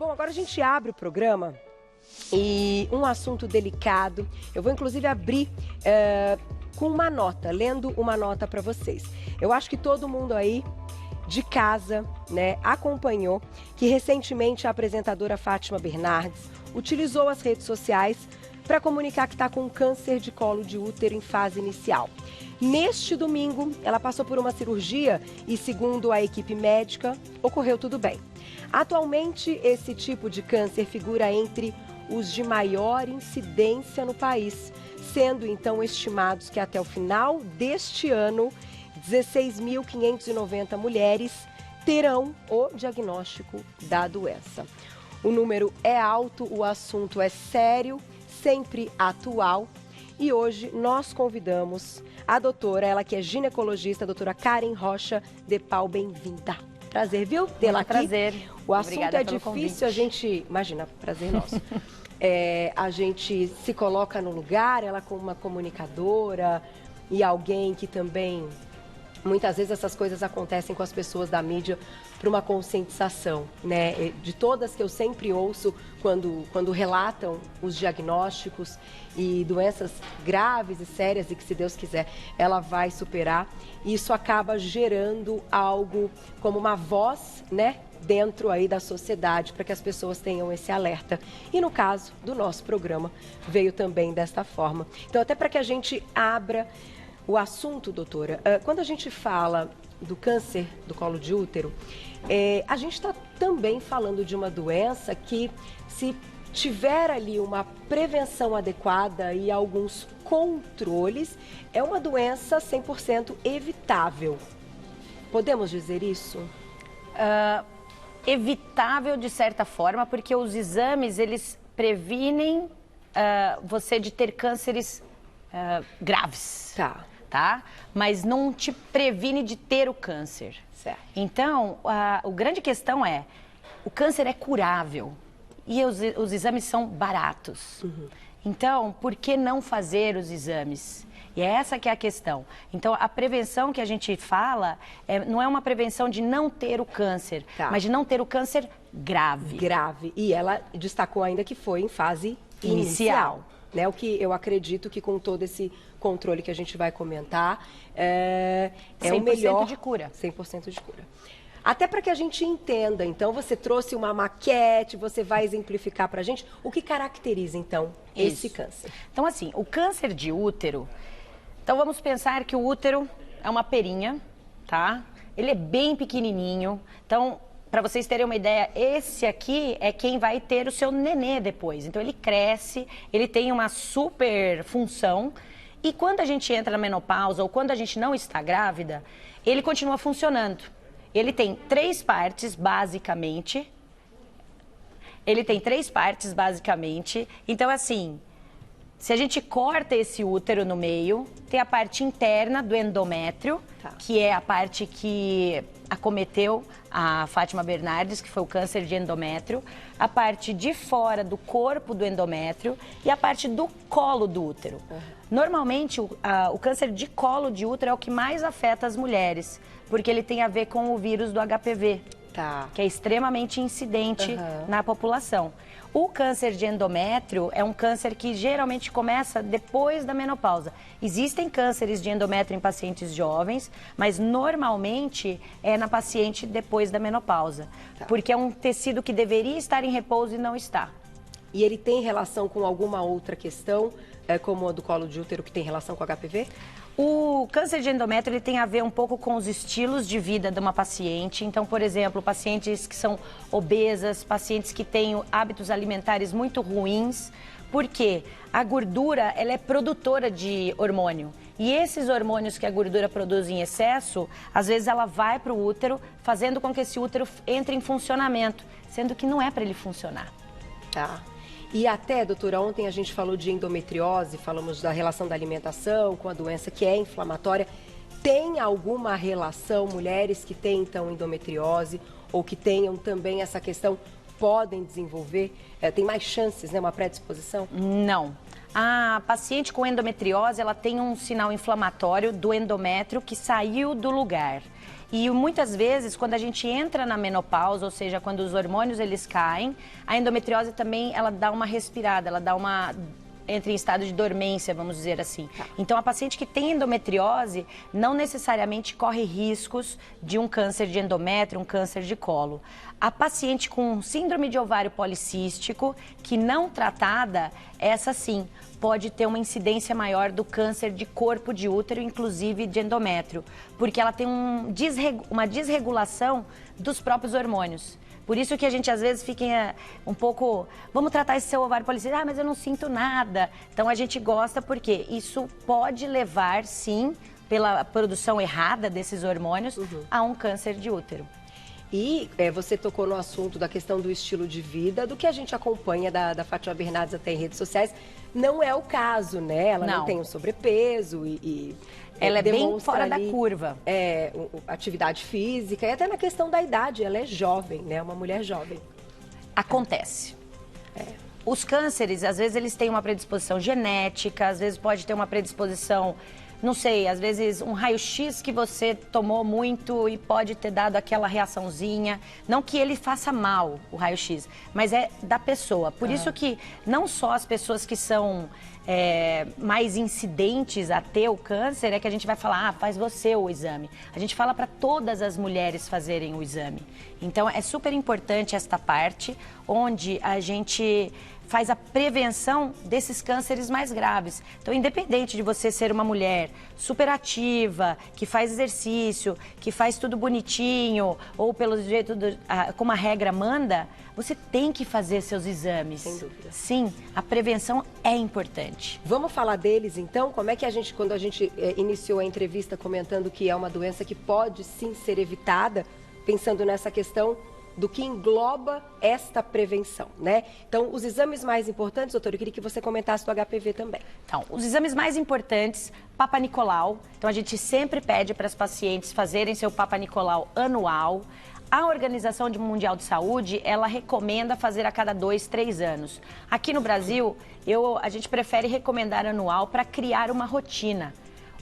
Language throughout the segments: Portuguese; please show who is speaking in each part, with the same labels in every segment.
Speaker 1: Bom, agora a gente abre o programa e um assunto delicado. Eu vou inclusive abrir com uma nota, lendo uma nota para vocês. Eu acho que todo mundo aí de casa, né, acompanhou que recentemente a apresentadora Fátima Bernardes utilizou as redes sociais para comunicar que está com câncer de colo de útero em fase inicial. Neste domingo, ela passou por uma cirurgia e, segundo a equipe médica, ocorreu tudo bem. Atualmente, esse tipo de câncer figura entre os de maior incidência no país, sendo então estimados que até o final deste ano, 16.590 mulheres terão o diagnóstico da doença. O número é alto, o assunto é sério, sempre atual. E hoje nós convidamos a doutora, ela que é ginecologista, a doutora Karen Rocha de Pau. Bem-vinda. Prazer, viu? Tê-la aqui.
Speaker 2: Prazer.
Speaker 1: O assunto
Speaker 2: Obrigada
Speaker 1: é
Speaker 2: pelo
Speaker 1: difícil,
Speaker 2: convite.
Speaker 1: a gente... Imagina, prazer nosso. A gente se coloca no lugar, ela como uma comunicadora e alguém que também... Muitas vezes essas coisas acontecem com as pessoas da mídia para uma conscientização, né? De todas que eu sempre ouço quando relatam os diagnósticos e doenças graves e sérias e que, se Deus quiser, ela vai superar. E isso acaba gerando algo como uma voz, né? Dentro aí da sociedade, para que as pessoas tenham esse alerta. E no caso do nosso programa, veio também desta forma. Então, até para que a gente abra o assunto, doutora, quando a gente fala do câncer do colo de útero, a gente está também falando de uma doença que, se tiver ali uma prevenção adequada e alguns controles, é uma doença 100% evitável. Podemos dizer isso?
Speaker 2: Evitável de certa forma, porque os exames, eles previnem você de ter cânceres graves. Tá? Mas não te previne de ter o câncer.
Speaker 1: Certo.
Speaker 2: Então, a grande questão é, o câncer é curável e os exames são baratos. Uhum. Então, por que não fazer os exames? E é essa que é a questão. Então, a prevenção que a gente fala não é uma prevenção de não ter o câncer, mas de não ter o câncer grave.
Speaker 1: Grave. E ela destacou ainda que foi em fase inicial. Né? O que eu acredito que, com todo esse controle que a gente vai comentar, é o melhor...
Speaker 2: 100% de cura.
Speaker 1: 100% de cura. Até para que a gente entenda, então, você trouxe uma maquete, você vai exemplificar para a gente o que caracteriza, então, esse câncer.
Speaker 2: Então, assim, o câncer de útero... Então, vamos pensar que o útero é uma perinha, tá? Ele é bem pequenininho. Então, para vocês terem uma ideia, esse aqui é quem vai ter o seu nenê depois. Então, ele cresce, ele tem uma super função. E quando a gente entra na menopausa ou quando a gente não está grávida, ele continua funcionando. Ele tem três partes, basicamente. Então, assim, se a gente corta esse útero no meio, tem a parte interna do endométrio, que é a parte que acometeu a Fátima Bernardes, que foi o câncer de endométrio, a parte de fora do corpo do endométrio e a parte do colo do útero. Normalmente, o câncer de colo de útero é o que mais afeta as mulheres, porque ele tem a ver com o vírus do HPV, que é extremamente incidente na população. O câncer de endométrio é um câncer que geralmente começa depois da menopausa. Existem cânceres de endométrio em pacientes jovens, mas normalmente é na paciente depois da menopausa, porque é um tecido que deveria estar em repouso e não está.
Speaker 1: E ele tem relação com alguma outra questão, como a do colo de útero, que tem relação com o HPV?
Speaker 2: O câncer de endométrio ele tem a ver um pouco com os estilos de vida de uma paciente. Então, por exemplo, pacientes que são obesas, pacientes que têm hábitos alimentares muito ruins, porque a gordura ela é produtora de hormônio. E esses hormônios que a gordura produz em excesso, às vezes ela vai para o útero, fazendo com que esse útero entre em funcionamento, sendo que não é para ele funcionar.
Speaker 1: E até, doutora, ontem a gente falou de endometriose, falamos da relação da alimentação com a doença que é inflamatória. Tem alguma relação, mulheres que têm, então, endometriose ou que tenham também essa questão, podem desenvolver? Tem mais chances, né, uma predisposição?
Speaker 2: Não. A paciente com endometriose, ela tem um sinal inflamatório do endométrio que saiu do lugar. E muitas vezes, quando a gente entra na menopausa, ou seja, quando os hormônios eles caem, a endometriose também ela dá uma respirada, ela dá uma... entra em estado de dormência, vamos dizer assim. Então, a paciente que tem endometriose não necessariamente corre riscos de um câncer de endométrio, um câncer de colo. A paciente com síndrome de ovário policístico, que não tratada, essa sim, pode ter uma incidência maior do câncer de corpo de útero, inclusive de endométrio, porque ela tem uma desregulação dos próprios hormônios. Por isso que a gente às vezes fica um pouco, vamos tratar esse seu ovário policístico, mas eu não sinto nada. Então a gente gosta porque isso pode levar, sim, pela produção errada desses hormônios, a um câncer de útero.
Speaker 1: E você tocou no assunto da questão do estilo de vida, do que a gente acompanha da Fátima Bernardes até em redes sociais. Não é o caso, né? Ela não tem um sobrepeso e
Speaker 2: ela é bem fora da curva.
Speaker 1: Atividade física e até na questão da idade. Ela é jovem, né? Uma mulher jovem.
Speaker 2: Acontece. Os cânceres, às vezes, eles têm uma predisposição genética, às vezes pode ter uma predisposição... Não sei, às vezes um raio-x que você tomou muito e pode ter dado aquela reaçãozinha. Não que ele faça mal, o raio-x, mas é da pessoa. Por isso que não só as pessoas que são mais incidentes a ter o câncer é que a gente vai falar, faz você o exame. A gente fala para todas as mulheres fazerem o exame. Então é super importante esta parte, onde a gente... faz a prevenção desses cânceres mais graves. Então, independente de você ser uma mulher super ativa, que faz exercício, que faz tudo bonitinho, ou pelo jeito, como a regra manda, você tem que fazer seus exames.
Speaker 1: Sem dúvida.
Speaker 2: Sim, a prevenção é importante.
Speaker 1: Vamos falar deles, então? Como é que quando a gente iniciou a entrevista comentando que é uma doença que pode sim ser evitada, pensando nessa questão do que engloba esta prevenção, né? Então, os exames mais importantes, doutora, eu queria que você comentasse do HPV também.
Speaker 2: Então, os exames mais importantes, Papa Nicolau. Então, a gente sempre pede para as pacientes fazerem seu Papa Nicolau anual. A Organização Mundial de Saúde, ela recomenda fazer a cada 2, 3 anos. Aqui no Brasil, a gente prefere recomendar anual para criar uma rotina.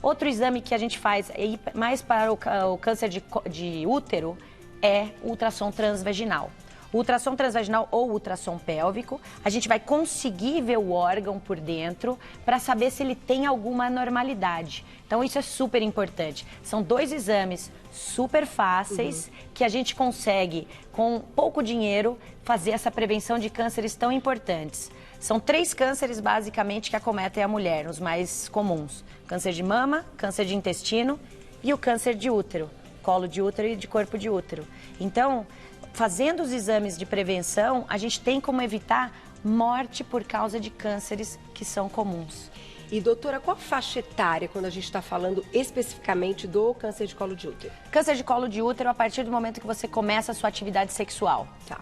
Speaker 2: Outro exame que a gente faz, mais para o câncer de útero, é o ultrassom transvaginal. O ultrassom transvaginal ou ultrassom pélvico, a gente vai conseguir ver o órgão por dentro para saber se ele tem alguma anormalidade. Então isso é super importante. São 2 exames super fáceis que a gente consegue, com pouco dinheiro, fazer essa prevenção de cânceres tão importantes. São 3 cânceres basicamente que acometem a mulher, os mais comuns. Câncer de mama, câncer de intestino e o câncer de útero. Colo de útero e de corpo de útero. Então, fazendo os exames de prevenção, a gente tem como evitar morte por causa de cânceres que são comuns.
Speaker 1: E, doutora, qual a faixa etária quando a gente está falando especificamente do câncer de colo de útero?
Speaker 2: Câncer de colo de útero a partir do momento que você começa a sua atividade sexual.
Speaker 1: Tá.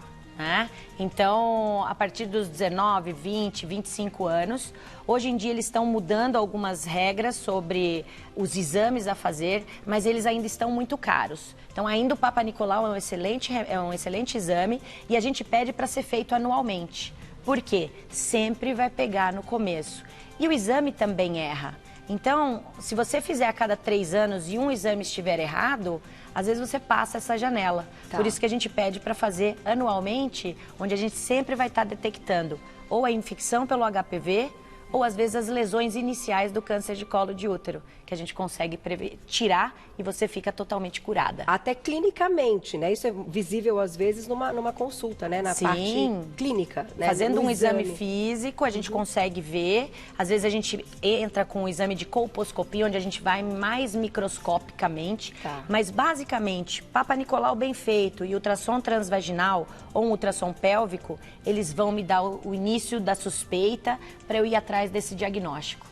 Speaker 2: Então, a partir dos 19, 20, 25 anos, hoje em dia eles estão mudando algumas regras sobre os exames a fazer, mas eles ainda estão muito caros. Então, ainda o Papa Nicolau é um excelente exame e a gente pede para ser feito anualmente. Por quê? Sempre vai pegar no começo. E o exame também erra. Então, se você fizer a cada 3 anos e um exame estiver errado, às vezes você passa essa janela.
Speaker 1: Tá.
Speaker 2: Por isso que a gente pede para fazer anualmente, onde a gente sempre vai estar detectando ou a infecção pelo HPV, ou às vezes as lesões iniciais do câncer de colo de útero, que a gente consegue tirar e você fica totalmente curada.
Speaker 1: Até clinicamente, né? Isso é visível às vezes numa consulta, né? Na
Speaker 2: Sim.
Speaker 1: parte clínica, né?
Speaker 2: Fazendo um exame físico, a gente consegue ver. Às vezes a gente entra com um exame de colposcopia, onde a gente vai mais microscopicamente.
Speaker 1: Tá.
Speaker 2: Mas basicamente, Papa Nicolau bem feito e ultrassom transvaginal ou um ultrassom pélvico, eles vão me dar o início da suspeita para eu ir atrás desse diagnóstico.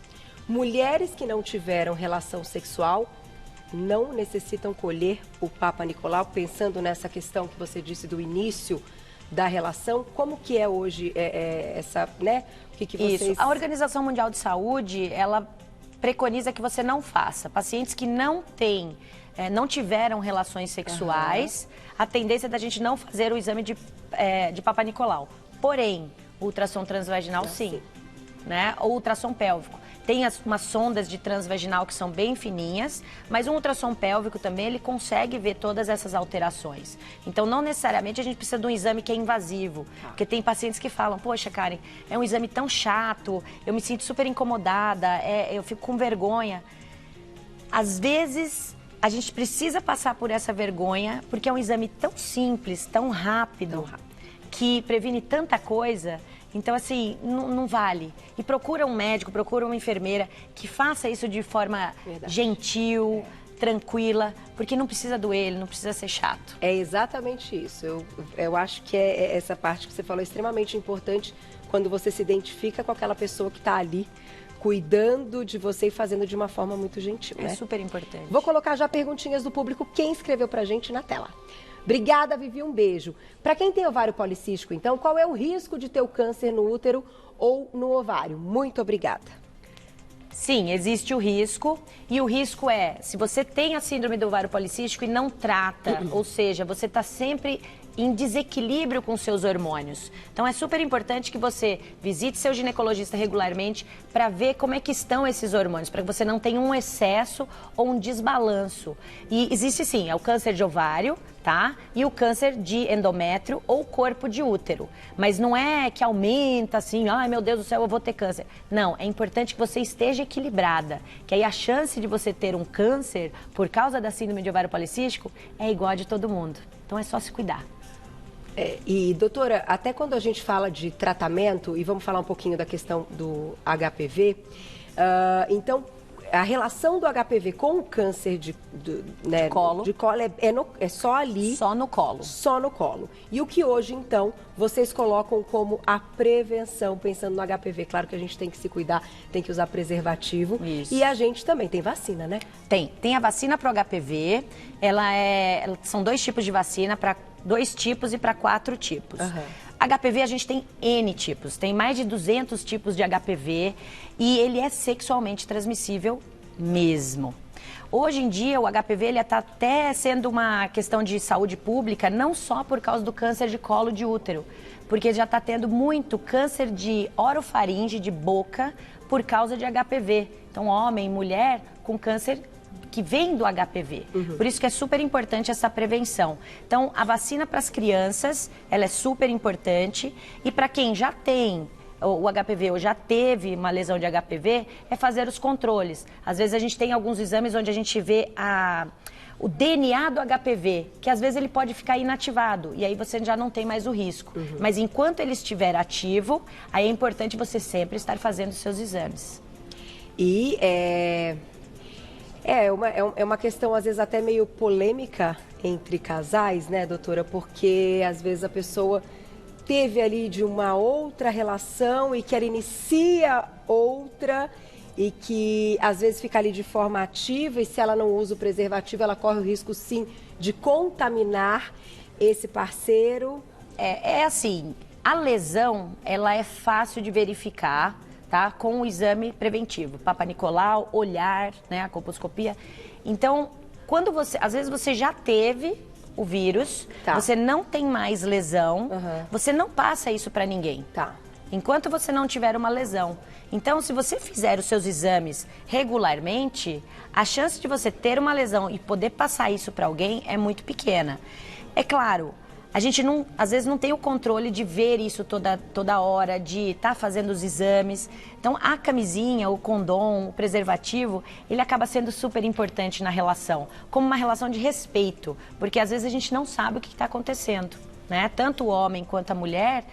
Speaker 1: Mulheres que não tiveram relação sexual não necessitam colher o Papa Nicolau, pensando nessa questão que você disse do início da relação. Como que é hoje essa, né? O que vocês...
Speaker 2: Isso. A Organização Mundial de Saúde, ela preconiza que você não faça. Pacientes que não tiveram relações sexuais, a tendência é da gente não fazer o exame de Papa Nicolau. Porém, o ultrassom transvaginal, sim. Né? Ou ultrassom pélvico. tem umas sondas de transvaginal que são bem fininhas, mas um ultrassom pélvico também, ele consegue ver todas essas alterações. Então, não necessariamente a gente precisa de um exame que é invasivo, porque tem pacientes que falam, poxa, Karen, é um exame tão chato, eu me sinto super incomodada, eu fico com vergonha. Às vezes, a gente precisa passar por essa vergonha, porque é um exame tão simples, tão rápido, que previne tanta coisa. Então, assim, não vale. E procura um médico, procura uma enfermeira que faça isso de forma gentil, tranquila, porque não precisa doer, ele não precisa ser chato.
Speaker 1: É exatamente isso. Eu acho que essa parte que você falou é extremamente importante quando você se identifica com aquela pessoa que está ali cuidando de você e fazendo de uma forma muito gentil, né?
Speaker 2: É super importante.
Speaker 1: Vou colocar já perguntinhas do público, quem escreveu pra gente na tela. Obrigada, Vivi, um beijo. Para quem tem ovário policístico, então, qual é o risco de ter o câncer no útero ou no ovário? Muito obrigada.
Speaker 2: Sim, existe o risco, e o risco é, se você tem a síndrome do ovário policístico e não trata, ou seja, você está sempre em desequilíbrio com seus hormônios. Então é super importante que você visite seu ginecologista regularmente para ver como é que estão esses hormônios, para que você não tenha um excesso ou um desbalanço. E existe sim, é o câncer de ovário, tá? E o câncer de endométrio ou corpo de útero. Mas não é que aumenta assim, ai meu Deus do céu, eu vou ter câncer. Não, é importante que você esteja equilibrada, que aí a chance de você ter um câncer por causa da síndrome de ovário policístico é igual a de todo mundo. Então é só se cuidar.
Speaker 1: E, doutora, até quando a gente fala de tratamento, e vamos falar um pouquinho da questão do HPV, então, a relação do HPV com o câncer de colo é só ali.
Speaker 2: Só no colo.
Speaker 1: Só no colo. E o que hoje, então, vocês colocam como a prevenção, pensando no HPV? Claro que a gente tem que se cuidar, tem que usar preservativo. Isso. E a gente também tem vacina, né?
Speaker 2: Tem a vacina para o HPV, são 2 tipos de vacina, para 2 tipos e para 4 tipos. HPV a gente tem N tipos, tem mais de 200 tipos de HPV e ele é sexualmente transmissível mesmo. Hoje em dia o HPV ele está até sendo uma questão de saúde pública, não só por causa do câncer de colo de útero, porque já está tendo muito câncer de orofaringe, de boca, por causa de HPV. Então homem, mulher com câncer que vem do HPV. Por isso que é super importante essa prevenção. Então, a vacina para as crianças, ela é super importante. E para quem já tem o HPV ou já teve uma lesão de HPV, é fazer os controles. Às vezes a gente tem alguns exames onde a gente vê o DNA do HPV, que às vezes ele pode ficar inativado, e aí você já não tem mais o risco. Mas enquanto ele estiver ativo, aí é importante você sempre estar fazendo os seus exames.
Speaker 1: E é uma questão, às vezes, até meio polêmica entre casais, né, doutora? Porque, às vezes, a pessoa teve ali de uma outra relação e que ela inicia outra e que, às vezes, fica ali de forma ativa e se ela não usa o preservativo, ela corre o risco, sim, de contaminar esse parceiro.
Speaker 2: É assim, a lesão, ela é fácil de verificar, tá? Com o exame preventivo, Papa Nicolau, olhar, né, a colposcopia. Então, às vezes você já teve o vírus, você não tem mais lesão, você não passa isso para ninguém. Enquanto você não tiver uma lesão. Então, se você fizer os seus exames regularmente, a chance de você ter uma lesão e poder passar isso para alguém é muito pequena. É claro, a gente às vezes não tem o controle de ver isso toda hora, de estar fazendo os exames. Então, a camisinha, o condom, o preservativo, ele acaba sendo super importante na relação, como uma relação de respeito, porque às vezes a gente não sabe o que está acontecendo, né? Tanto o homem quanto a mulher,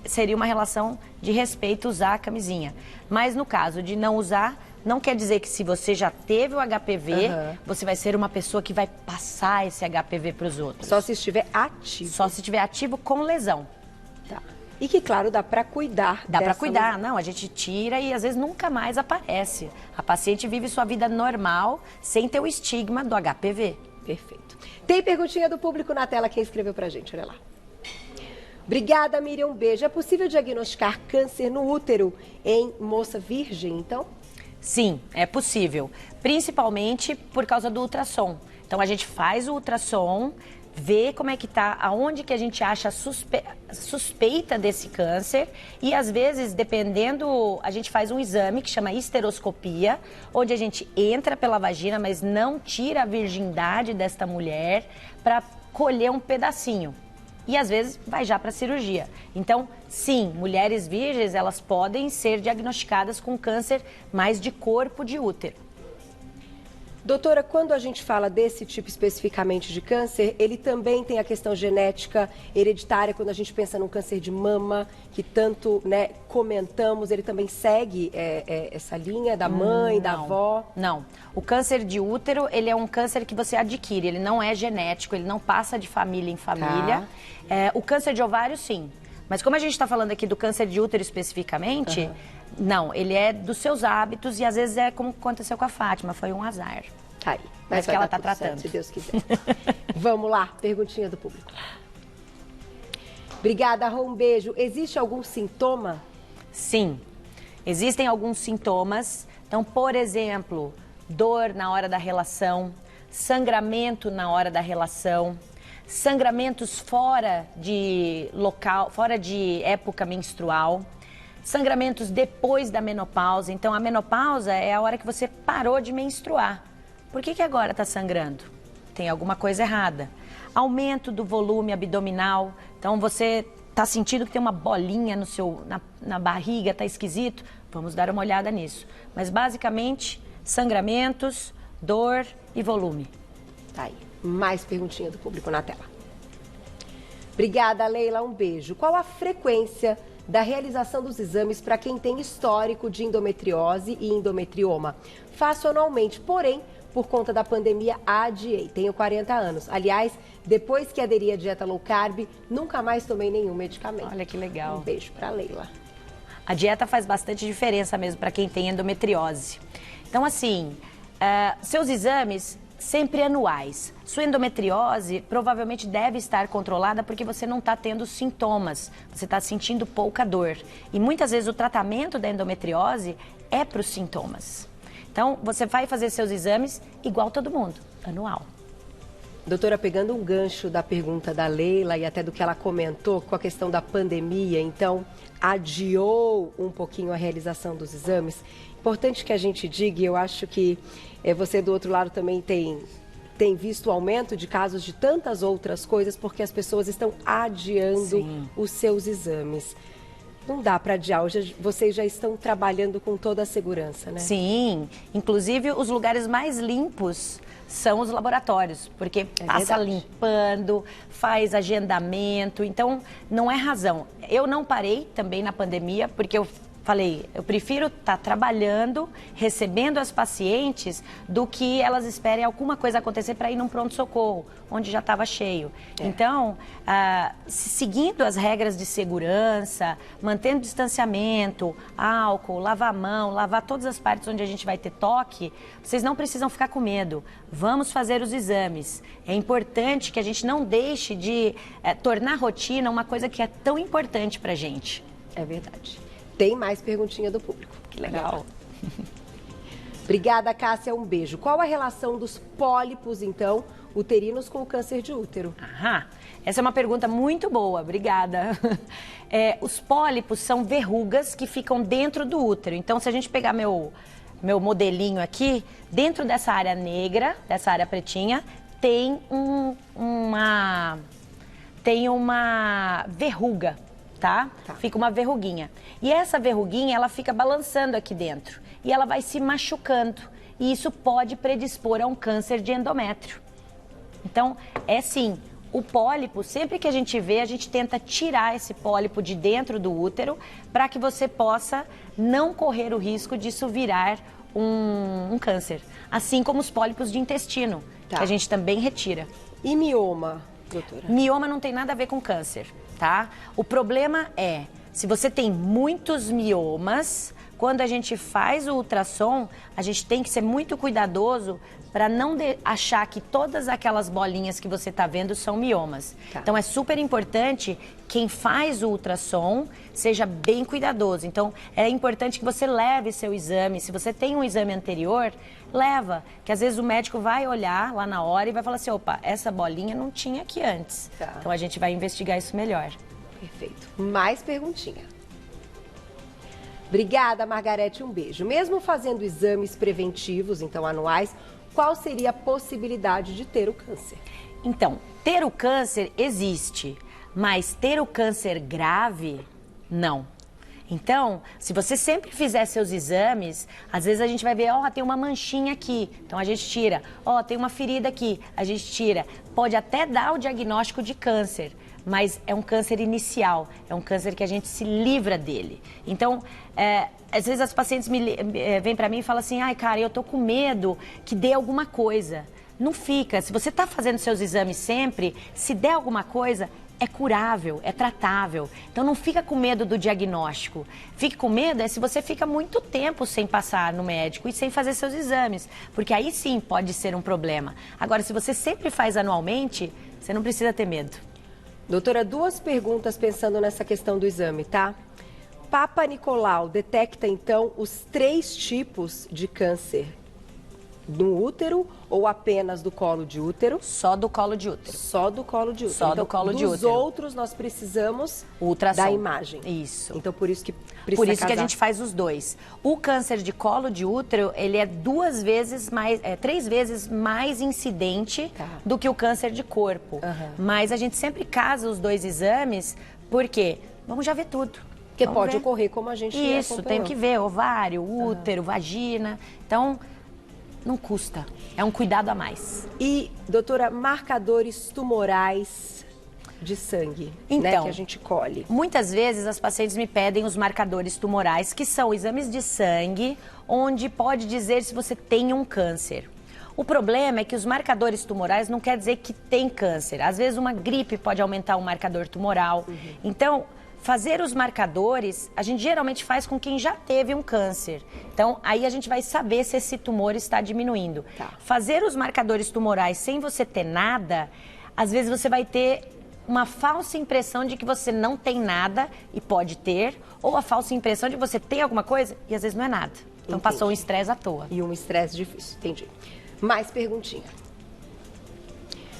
Speaker 2: seria uma relação de respeito usar a camisinha. Mas no caso de não usar, não quer dizer que se você já teve o HPV, você vai ser uma pessoa que vai passar esse HPV para os outros.
Speaker 1: Só se estiver ativo.
Speaker 2: Só se estiver ativo com lesão.
Speaker 1: E que, claro, dá para cuidar.
Speaker 2: Dá para cuidar. Não, a gente tira e às vezes nunca mais aparece. A paciente vive sua vida normal, sem ter o estigma do HPV.
Speaker 1: Perfeito. Tem perguntinha do público na tela, quem escreveu pra gente, olha lá. Obrigada, Miriam, um beijo. É possível diagnosticar câncer no útero em moça virgem, então?
Speaker 2: Sim, é possível, principalmente por causa do ultrassom. Então a gente faz o ultrassom, ver como é que tá, aonde que a gente acha suspeita desse câncer e às vezes, dependendo, a gente faz um exame que chama histeroscopia, onde a gente entra pela vagina, mas não tira a virgindade desta mulher para colher um pedacinho. E às vezes vai já para cirurgia. Então, sim, mulheres virgens, elas podem ser diagnosticadas com câncer mais de corpo de útero.
Speaker 1: Doutora, quando a gente fala desse tipo especificamente de câncer, ele também tem a questão genética, hereditária, quando a gente pensa num câncer de mama, que tanto, né, comentamos, ele também segue essa linha da mãe, da avó?
Speaker 2: Não. O câncer de útero, ele é um câncer que você adquire, ele não é genético, ele não passa de família em família. Tá. O câncer de ovário, sim. Mas como a gente está falando aqui do câncer de útero especificamente... Não, ele é dos seus hábitos e às vezes é como aconteceu com a Fátima, foi um azar.
Speaker 1: Tá aí.
Speaker 2: Mas que ela está tratando.
Speaker 1: Certo, se Deus quiser. Vamos lá, perguntinha do público. Obrigada, Rô, um beijo. Existe algum sintoma?
Speaker 2: Sim, existem alguns sintomas. Então, por exemplo, dor na hora da relação, sangramento na hora da relação, sangramentos fora de local, fora de época menstrual, sangramentos depois da menopausa. Então, a menopausa é a hora que você parou de menstruar. Por que agora está sangrando? Tem alguma coisa errada. Aumento do volume abdominal. Então, você está sentindo que tem uma bolinha na barriga, está esquisito? Vamos dar uma olhada nisso. Mas, basicamente, sangramentos, dor e volume.
Speaker 1: Tá aí. Mais perguntinha do público na tela. Obrigada, Leila. Um beijo. Qual a frequência da realização dos exames para quem tem histórico de endometriose e endometrioma? Faço anualmente, porém, por conta da pandemia, adiei. Tenho 40 anos. Aliás, depois que aderi à dieta low carb, nunca mais tomei nenhum medicamento.
Speaker 2: Olha que legal.
Speaker 1: Um beijo para Leila.
Speaker 2: A dieta faz bastante diferença mesmo para quem tem endometriose. Então, assim, seus exames sempre anuais. Sua endometriose provavelmente deve estar controlada porque você não está tendo sintomas, você está sentindo pouca dor. E muitas vezes o tratamento da endometriose é para os sintomas. Então, você vai fazer seus exames igual todo mundo, anual.
Speaker 1: Doutora, pegando um gancho da pergunta da Leila e até do que ela comentou com a questão da pandemia, então, adiou um pouquinho a realização dos exames. Importante que a gente diga, e eu acho que você do outro lado também tem visto o aumento de casos de tantas outras coisas, porque as pessoas estão adiando Sim. os seus exames. Não dá para adiar, hoje vocês já estão trabalhando com toda a segurança, né?
Speaker 2: Sim, inclusive os lugares mais limpos são os laboratórios, porque passa limpando, faz agendamento, então não é razão. Eu não parei também na pandemia, porque eu falei, eu prefiro estar trabalhando, recebendo as pacientes, do que elas esperem alguma coisa acontecer para ir num pronto-socorro, onde já estava cheio. Então, seguindo as regras de segurança, mantendo distanciamento, álcool, lavar a mão, lavar todas as partes onde a gente vai ter toque, vocês não precisam ficar com medo. Vamos fazer os exames. É importante que a gente não deixe de tornar a rotina uma coisa que é tão importante para a gente.
Speaker 1: É verdade. Tem mais perguntinha do público.
Speaker 2: Que legal.
Speaker 1: Obrigada, Cássia. Um beijo. Qual a relação dos pólipos, então, uterinos com o câncer de útero?
Speaker 2: Essa é uma pergunta muito boa. Obrigada. Os pólipos são verrugas que ficam dentro do útero. Então, se a gente pegar meu modelinho aqui, dentro dessa área negra, dessa área pretinha, tem uma verruga. Tá? Fica uma verruguinha. E essa verruguinha, ela fica balançando aqui dentro. E ela vai se machucando. E isso pode predispor a um câncer de endométrio. Então, sim, o pólipo, sempre que a gente vê, a gente tenta tirar esse pólipo de dentro do útero para que você possa não correr o risco disso virar um câncer. Assim como os pólipos de intestino, que a gente também retira.
Speaker 1: E mioma, doutora?
Speaker 2: Mioma não tem nada a ver com câncer. Tá? O problema é, se você tem muitos miomas, quando a gente faz o ultrassom, a gente tem que ser muito cuidadoso para não achar que todas aquelas bolinhas que você está vendo são miomas. Tá. Então, é super importante quem faz o ultrassom seja bem cuidadoso. Então, é importante que você leve seu exame. Se você tem um exame anterior, leva. Que às vezes o médico vai olhar lá na hora e vai falar assim, opa, essa bolinha não tinha aqui antes. Tá. Então, a gente vai investigar isso melhor.
Speaker 1: Perfeito. Mais perguntinha. Obrigada, Margarete, um beijo. Mesmo fazendo exames preventivos, então anuais, qual seria a possibilidade de ter o câncer?
Speaker 2: Então, ter o câncer existe, mas ter o câncer grave, não. Então, se você sempre fizer seus exames, às vezes a gente vai ver, ó, tem uma manchinha aqui, então a gente tira. Ó, tem uma ferida aqui, a gente tira. Pode até dar o diagnóstico de câncer, mas é um câncer inicial, é um câncer que a gente se livra dele. Então, às vezes as pacientes vêm para mim e falam assim, ai, cara, eu tô com medo que dê alguma coisa. Não fica, se você tá fazendo seus exames sempre, se der alguma coisa, é curável, é tratável. Então não fica com medo do diagnóstico. Fique com medo se você fica muito tempo sem passar no médico e sem fazer seus exames, porque aí sim pode ser um problema. Agora, se você sempre faz anualmente, você não precisa ter medo.
Speaker 1: Doutora, 2 perguntas pensando nessa questão do exame, tá? Papa Nicolau detecta, então, os 3 tipos de câncer no útero ou apenas do colo de útero?
Speaker 2: Só do colo de útero.
Speaker 1: Só do colo de útero.
Speaker 2: Só do colo de útero.
Speaker 1: Dos outros, nós precisamos
Speaker 2: ultrassom
Speaker 1: da imagem.
Speaker 2: Isso.
Speaker 1: Então, por isso que precisa
Speaker 2: Por isso
Speaker 1: casar.
Speaker 2: que a gente faz os 2. O câncer de colo de útero, ele é 3 vezes mais incidente do que o câncer de corpo. Mas a gente sempre casa os 2 exames, porque vamos já ver tudo.
Speaker 1: Porque pode ocorrer como a gente
Speaker 2: Isso, tem que ver ovário, útero, vagina. Então, não custa. É um cuidado a mais.
Speaker 1: E, doutora, marcadores tumorais de sangue,
Speaker 2: então,
Speaker 1: né, que a gente colhe?
Speaker 2: Muitas vezes as pacientes me pedem os marcadores tumorais, que são exames de sangue, onde pode dizer se você tem um câncer. O problema é que os marcadores tumorais não quer dizer que tem câncer. Às vezes uma gripe pode aumentar um marcador tumoral. Então, fazer os marcadores, a gente geralmente faz com quem já teve um câncer. Então, aí a gente vai saber se esse tumor está diminuindo. Fazer os marcadores tumorais sem você ter nada, às vezes você vai ter uma falsa impressão de que você não tem nada e pode ter, ou a falsa impressão de que você tem alguma coisa e às vezes não é nada. Então, passou um estresse à toa.
Speaker 1: E um estresse difícil, entendi. Mais perguntinha.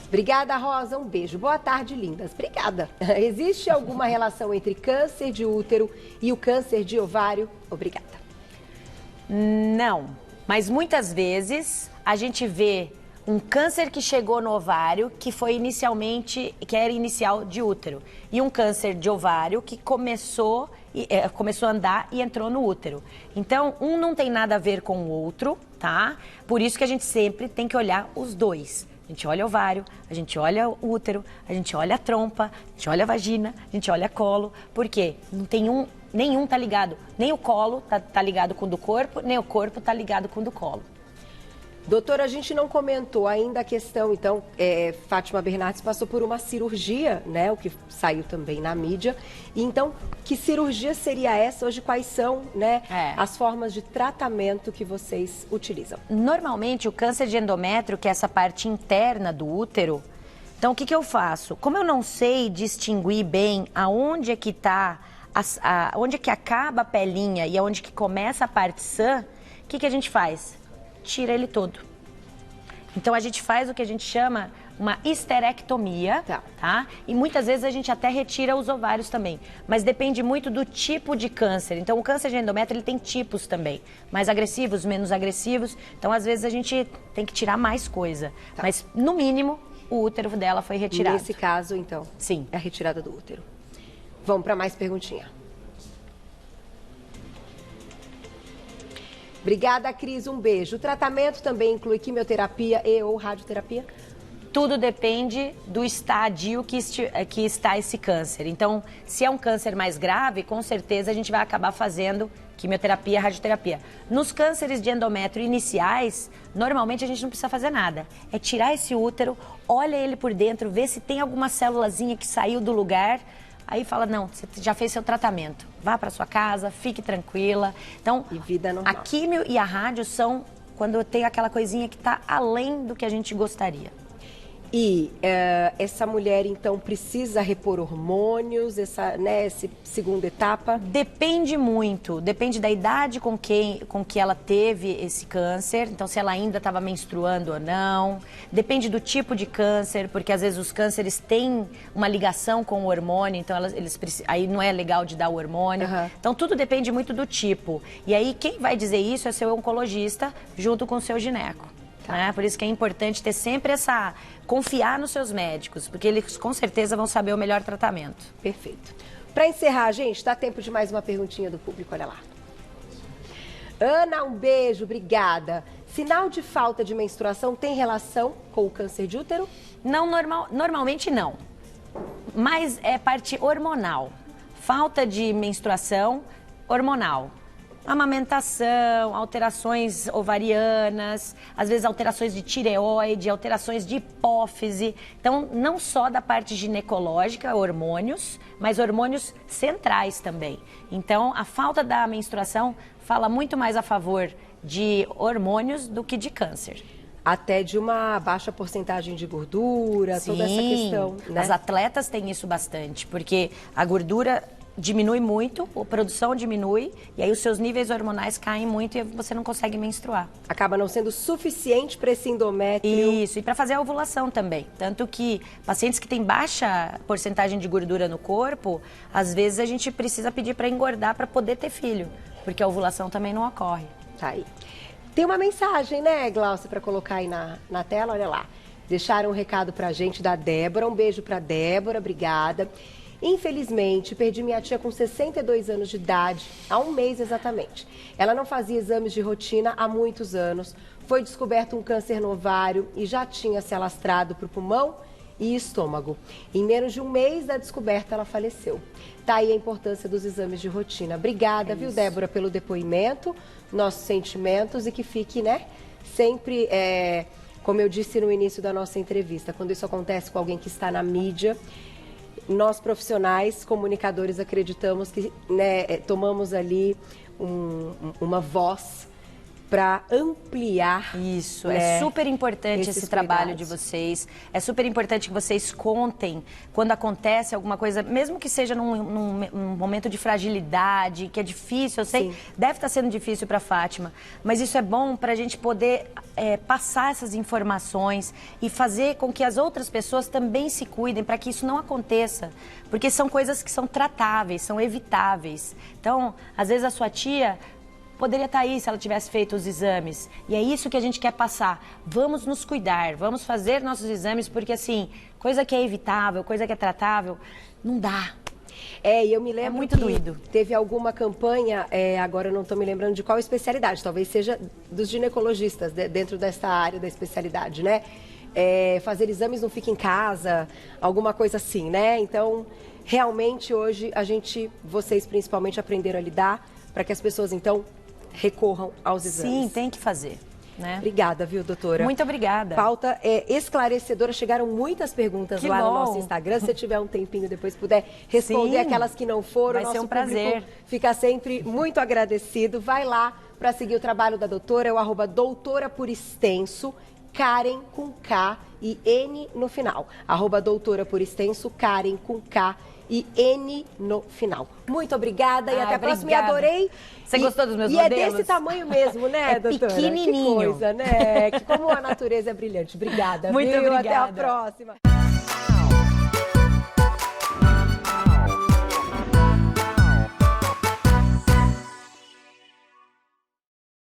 Speaker 1: Obrigada, Rosa. Um beijo. Boa tarde, lindas. Obrigada. Existe alguma relação entre câncer de útero e o câncer de ovário? Obrigada.
Speaker 2: Não, mas muitas vezes a gente vê um câncer que chegou no ovário que era inicial de útero, e um câncer de ovário que começou a andar e entrou no útero. Então, um não tem nada a ver com o outro, tá? Por isso que a gente sempre tem que olhar os 2. A gente olha o ovário, a gente olha o útero, a gente olha a trompa, a gente olha a vagina, a gente olha colo. Por quê? Não tem nenhum tá ligado. Nem o colo tá ligado com o do corpo, nem o corpo tá ligado com o do colo.
Speaker 1: Doutora, a gente não comentou ainda a questão, então, Fátima Bernardes passou por uma cirurgia, né, o que saiu também na mídia. E então, que cirurgia seria essa? Hoje, quais são, né, as formas de tratamento que vocês utilizam?
Speaker 2: Normalmente, o câncer de endométrio, que é essa parte interna do útero, então, o que eu faço? Como eu não sei distinguir bem aonde é que tá, onde é que acaba a pelinha e aonde que começa a parte sã, o que a gente faz? Tira ele todo. Então, a gente faz o que a gente chama uma histerectomia, tá? E muitas vezes a gente até retira os ovários também. Mas depende muito do tipo de câncer. Então, o câncer de endométrio, ele tem tipos também. Mais agressivos, menos agressivos. Então, às vezes, a gente tem que tirar mais coisa. Mas, no mínimo, o útero dela foi retirado.
Speaker 1: Nesse caso, então,
Speaker 2: sim,
Speaker 1: é a retirada do útero. Vamos para mais perguntinha. Obrigada, Cris. Um beijo. O tratamento também inclui quimioterapia e ou radioterapia?
Speaker 2: Tudo depende do estádio que está esse câncer. Então, se é um câncer mais grave, com certeza a gente vai acabar fazendo quimioterapia, radioterapia. Nos cânceres de endométrio iniciais, normalmente a gente não precisa fazer nada. É tirar esse útero, olha ele por dentro, vê se tem alguma célulazinha que saiu do lugar, aí fala, não, você já fez seu tratamento, vá para sua casa, fique tranquila. Então,
Speaker 1: e vida normal.
Speaker 2: A químio e a rádio são quando tem aquela coisinha que está além do que a gente gostaria.
Speaker 1: E essa mulher, então, precisa repor hormônios, essa segunda etapa?
Speaker 2: Depende muito, depende da idade com que ela teve esse câncer, então se ela ainda estava menstruando ou não, depende do tipo de câncer, porque às vezes os cânceres têm uma ligação com o hormônio, então aí não é legal de dar o hormônio, então tudo depende muito do tipo. E aí quem vai dizer isso é seu oncologista junto com o seu gineco. Né? Por isso que é importante ter sempre confiar nos seus médicos, porque eles com certeza vão saber o melhor tratamento.
Speaker 1: Perfeito. Para encerrar, gente, dá tempo de mais uma perguntinha do público, olha lá. Ana, um beijo, obrigada. Sinal de falta de menstruação tem relação com o câncer de útero?
Speaker 2: Não, normalmente não, mas é parte hormonal. Falta de menstruação hormonal. Amamentação, alterações ovarianas, às vezes alterações de tireoide, alterações de hipófise. Então, não só da parte ginecológica, hormônios, mas hormônios centrais também. Então, a falta da menstruação fala muito mais a favor de hormônios do que de câncer.
Speaker 1: Até de uma baixa porcentagem de gordura,
Speaker 2: Sim,
Speaker 1: toda essa questão, né?
Speaker 2: As atletas têm isso bastante, porque a gordura diminui muito, a produção diminui, e aí os seus níveis hormonais caem muito e você não consegue menstruar.
Speaker 1: Acaba não sendo suficiente para esse endométrio.
Speaker 2: Isso, e para fazer a ovulação também. Tanto que pacientes que têm baixa porcentagem de gordura no corpo, às vezes a gente precisa pedir para engordar para poder ter filho, porque a ovulação também não ocorre.
Speaker 1: Tá aí. Tem uma mensagem, né, Glaucia, para colocar aí na tela, olha lá. Deixaram um recado pra gente da Débora, um beijo pra Débora, obrigada. Infelizmente, perdi minha tia com 62 anos de idade, há um mês exatamente. Ela não fazia exames de rotina há muitos anos. Foi descoberto um câncer no ovário e já tinha se alastrado para o pulmão e estômago. Em menos de um mês da descoberta, ela faleceu. Tá aí a importância dos exames de rotina. Obrigada, viu, Débora, pelo depoimento, nossos sentimentos e que fique, né, sempre, como eu disse no início da nossa entrevista, quando isso acontece com alguém que está na mídia, nós profissionais, comunicadores, acreditamos que, né, tomamos ali uma voz para ampliar.
Speaker 2: Isso, é super importante esse trabalho de vocês. É super importante que vocês contem quando acontece alguma coisa, mesmo que seja num momento de fragilidade, que é difícil, eu sei, deve estar sendo difícil para a Fátima, mas isso é bom para a gente poder passar essas informações e fazer com que as outras pessoas também se cuidem para que isso não aconteça, porque são coisas que são tratáveis, são evitáveis. Então, às vezes a sua tia poderia estar aí se ela tivesse feito os exames. E é isso que a gente quer passar. Vamos nos cuidar, vamos fazer nossos exames, porque assim, coisa que é evitável, coisa que é tratável, não dá.
Speaker 1: E eu me lembro
Speaker 2: muito doído.
Speaker 1: Teve alguma campanha, agora eu não estou me lembrando de qual especialidade, talvez seja dos ginecologistas, dentro dessa área da especialidade, né? Fazer exames não fica em casa, alguma coisa assim, né? Então, realmente hoje vocês principalmente aprenderam a lidar para que as pessoas então recorram aos exames.
Speaker 2: Sim, tem que fazer. Né?
Speaker 1: Obrigada, viu, doutora?
Speaker 2: Muito obrigada.
Speaker 1: Pauta esclarecedora. Chegaram muitas perguntas lá no nosso Instagram. Se você tiver um tempinho depois puder responder aquelas que não foram,
Speaker 2: vai ser um prazer.
Speaker 1: Fica sempre muito agradecido. Vai lá para seguir o trabalho da doutora, é o @doutora por extenso, Karen com K e N no final. @doutora por extenso, Karen com K e N no final. Muito obrigada e até a próxima. E adorei.
Speaker 2: Você gostou dos meus modelos?
Speaker 1: E é desse tamanho mesmo, né, doutora?
Speaker 2: Pequenininho.
Speaker 1: Que coisa, né? Como a natureza é brilhante. Obrigada,
Speaker 2: Muito
Speaker 1: viu?
Speaker 2: obrigada.
Speaker 1: Até a próxima.